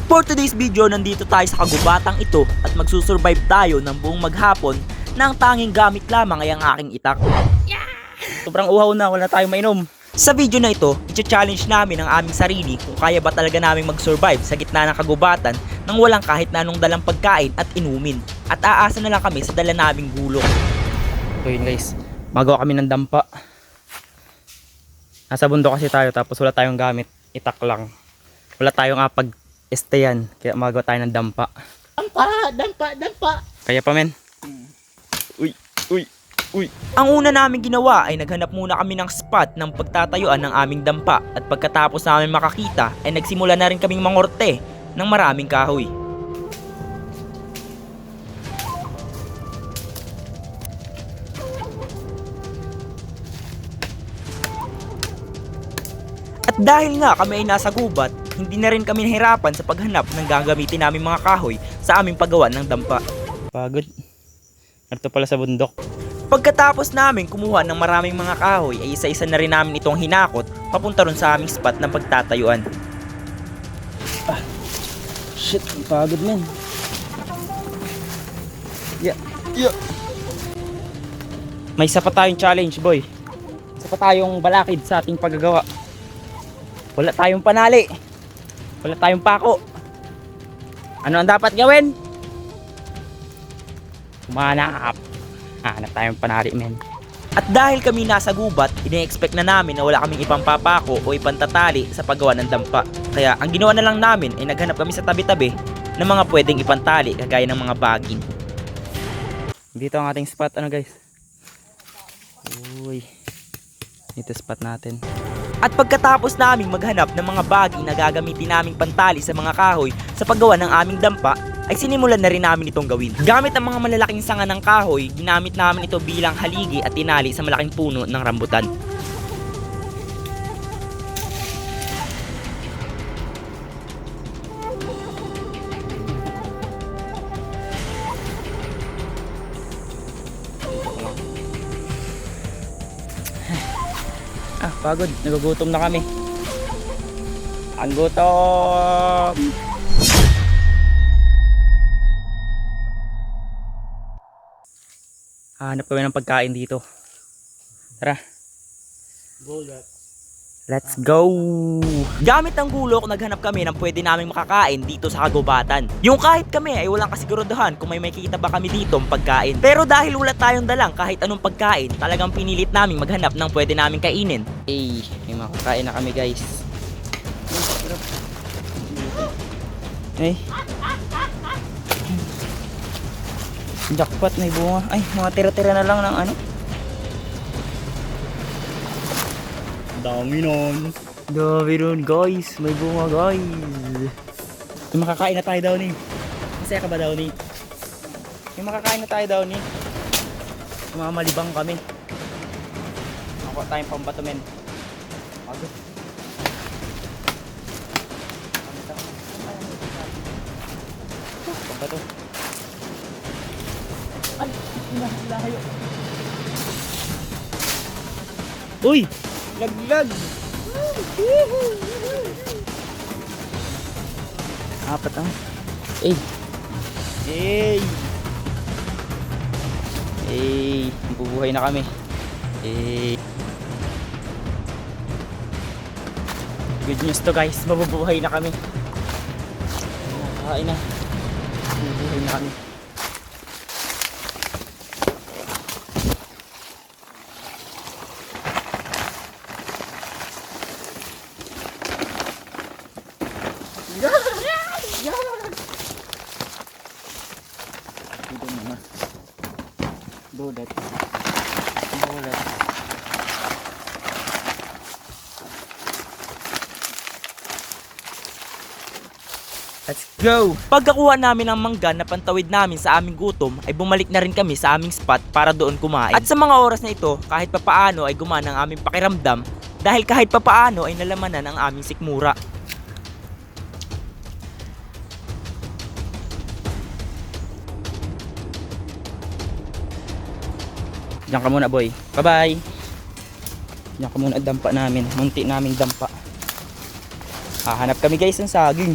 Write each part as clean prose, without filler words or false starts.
For today's video, nandito tayo sa kagubatang ito at magsusurvive tayo ng buong maghapon na ang tanging gamit lamang ay ang aking itak. Sobrang uhaw na, wala tayong mainom. Sa video na ito, i-challenge namin ang aming sarili kung kaya ba talaga namin mag-survive sa gitna ng kagubatan nang walang kahit na anong dalang pagkain at inumin. At aasa na lang kami sa dala naming gulok. So yun guys, magawa kami ng dampa. Nasa bundok kasi tayo tapos wala tayong gamit, itak lang. Wala tayong pag-estayan, kaya magawa tayo ng dampa. Dampa! Kaya pa men? Uy! Ang una namin ginawa ay naghanap muna kami ng spot ng pagtatayuan ng aming dampa at pagkatapos namin makakita ay nagsimula na rin kaming mangorte ng maraming kahoy. At dahil nga kami ay nasa gubat, hindi na rin kami nahirapan sa paghanap ng gagamitin namin mga kahoy sa aming paggawa ng dampa. Pagod. Ito pala sa bundok. Pagkatapos namin kumuha ng maraming mga kahoy ay isa-isa na rin namin itong hinakot papunta ron sa aming spot ng pagtatayuan. Shit, pagod men. Yeah. May isa pa tayong challenge boy. Isa pa tayong balakid sa ating paggagawa. Wala tayong panali. Wala tayong pako. Ano ang dapat gawin? Humanap. Hanap tayong panali men. At dahil kami nasa gubat, ine-expect na namin na wala kaming ibang papako o ipantatali sa paggawa ng dampa. Kaya ang ginawa na lang namin ay naghanap kami sa tabi-tabi ng mga pwedeng ipantali kagaya ng mga baging. Dito ang ating spot guys. Uy. Dito spot natin. At pagkatapos naming maghanap ng mga baging na gagamitin naming pantali sa mga kahoy sa paggawa ng aming dampa, ay sinimulan na rin namin itong gawin. Gamit ang mga malalaking sanga ng kahoy, ginamit namin ito bilang haligi at tinali sa malaking puno ng rambutan. Pagod, nagugutom na kami. Ang gutom! Hanap kami ng pagkain dito. Tara. Let's go! Gamit ang gulok, naghanap kami ng pwede naming makakain dito sa kagubatan. Yung kahit kami ay walang kasiguraduhan kung may makikita ba kami dito ang pagkain. Pero dahil wala tayong dalang kahit anong pagkain, talagang pinilit naming maghanap ng pwede naming kainin. May makakain na kami guys. Jackpot, may bunga. Ay, mga tira-tira na lang ng ano. Dami nun guys. May bunga guys. May makakain na tayo daw ni. Masaya ka ba daw ni? May makakain na tayo daw ni. Mamalibang kami. Makuha tayong pambato men. Pagod. Pambato. Ay, lahayo. Uy! Laglag! Apat mabubuhay na kami. Good news to guys, mabubuhay na kami. Nakakain na. Mabubuhay na kami. Bulat. Let's go! Pagkakuha namin ng mangga na pantawid namin sa aming gutom, ay bumalik na rin kami sa aming spot para doon kumain. At sa mga oras na ito, kahit papaano ay gumana ang aming pakiramdam dahil kahit papaano ay nalamanan ang aming sikmura. Diyan ka muna boy. Bye bye. Diyan ka muna dampa namin. Munti naming dampa. Hahanap kami guys ng saging.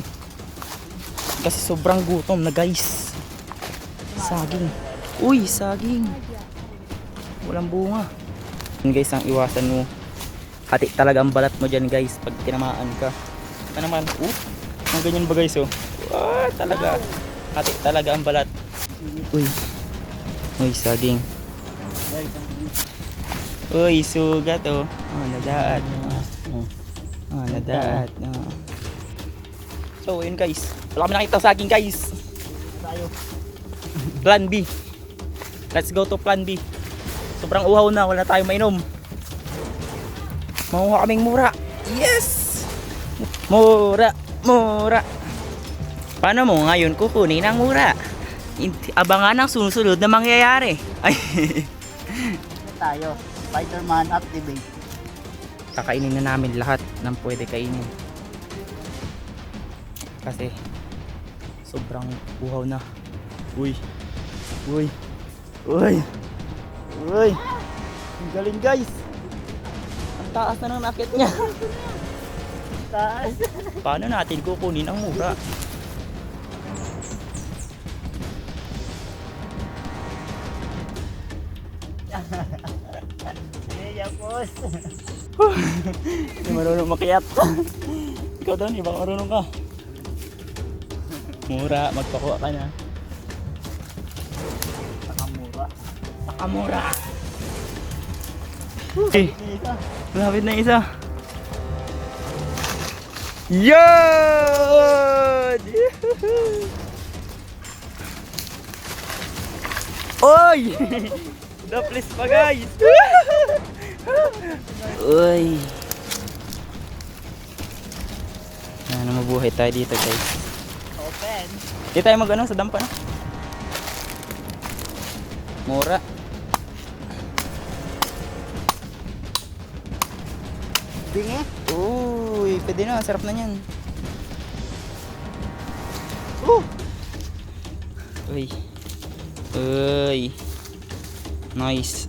Kasi sobrang gutom na guys. Saging. Uy, saging. Walang bunga. Yun guys, ang iwasan mo. Hati talaga ang balat mo dyan guys pag tinamaan ka. Ano naman? Ang ganyan ba guys oh? Talaga. Hati talaga ang balat. Uy. Uy, saging. Uy, sugat oh. Nadaat. Nadaat. So, yun guys. Wala kami nakita saging guys. Plan B. Let's go to plan B. Sobrang uhaw na, wala tayong mainom. Makuha kaming mura. Yes! Mura, mura. Paano mo ngayon kukunin ang mura? Abangan ang susunod na mangyayari. Ay. Tayo, Spider-Man activate. Kakainin na namin lahat ng pwede kainin. Kasi sobrang uhaw na. Uy. Uy. Uy. Uy. Ang galing guys. Ang taas na ng nakit niya. Taas. Paano natin kukunin ang mura? Yapos. Hindi marunong makiat. Ikaw daw, di ba marunong ka? Mura, magpakuha ka na. Nakamura. Nakamura. Eh, malapit na isa. Yun! Oy! Daplis pa guys! Uy! Ano, mabuhay tayo dito guys. Open. Di tayo mag-ano sa dampa na. Mura. Bingi. Uy, pwede na, sarap na yan. Uy. Uy. Nice.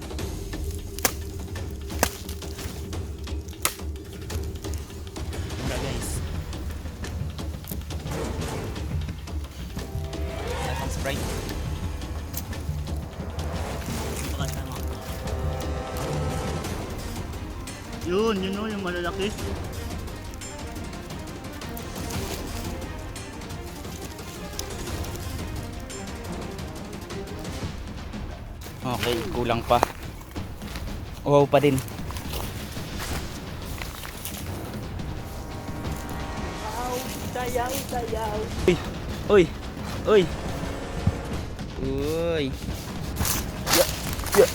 Mura guys. Atang Sprite. Yun o, yung malalaki. Okay, kulang pa. Wow pa din. Sayaw, sayaw. Uy. Uy. Uy. Ya. Ya.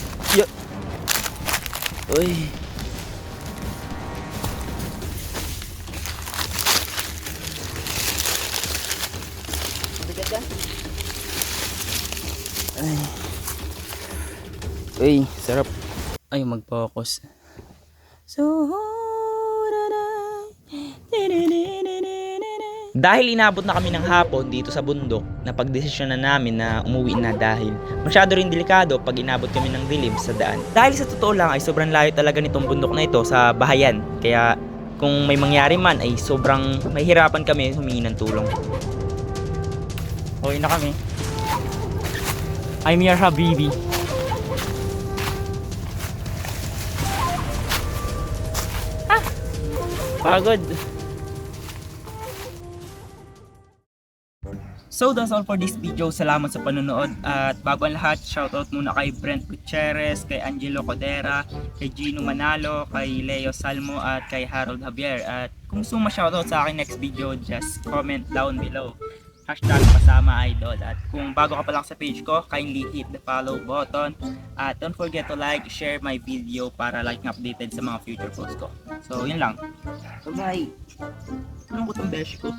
Ya. Uy. Mabigat yan. Ay. Uy, sarap. Ay, mag-focus. Dahil inabot na kami ng hapon dito sa bundok, napagdesisyon na namin na umuwi na dahil masyado rin delikado pag inabot kami ng dilim sa daan. Dahil sa totoo lang ay sobrang layo talaga nitong bundok na ito sa bahayan. Kaya kung may mangyari man ay sobrang mahihirapan kami humingi ng tulong. Okay na kami. I'm your habibi. Pagod. So that's all for this video. Salamat sa panonood. At bago ang lahat, shoutout muna kay Brent Gutierrez, kay Angelo Codera, kay Gino Manalo, kay Leo Salmo at kay Harold Javier. At kung gusto mo ma-shoutout sa akin next video, just comment down below. Hashtag Pasama Idol. At kung bago ka pa lang sa page ko, kindly hit the follow button. At don't forget to like, share my video para like na updated sa mga future posts ko. So yun lang. Bye. Anong kutong besh ko?